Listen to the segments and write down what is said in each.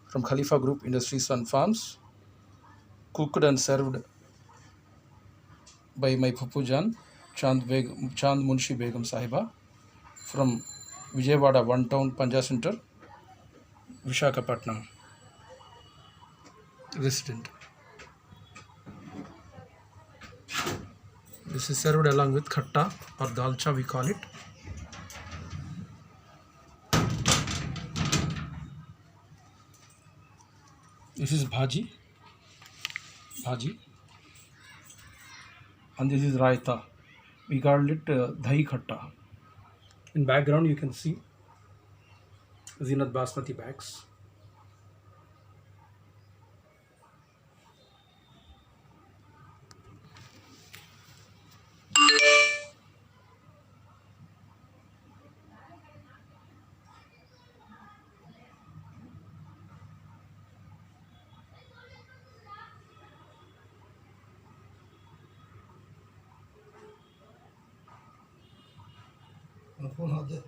from Khalifa Group Industries and Farms, cooked and served by my phuppujaan, Chaand Munshi Begum Sahiba from Vijayawada One Town Panja Center, Vishakhapatnam resident. This is served along with khatta or dalcha we call it. This is bhaji, and this is raita. We call it dahi khatta. In background you can see Zeenath Basmati bags. phone out there.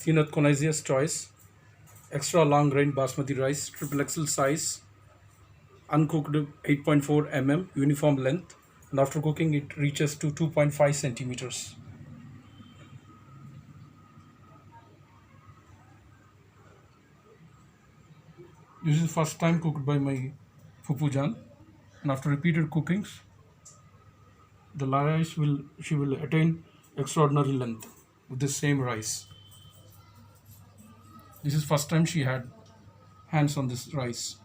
Zeenath Connoisseur's choice, extra long grain basmati rice, triple XL size, uncooked 8.4 mm, uniform length, and after cooking it reaches to 2.5 centimeters. This is first time cooked by my phuppujaan, and after repeated cookings, the rice she will attain extraordinary length with the same rice. This is first time she had hands on this rice.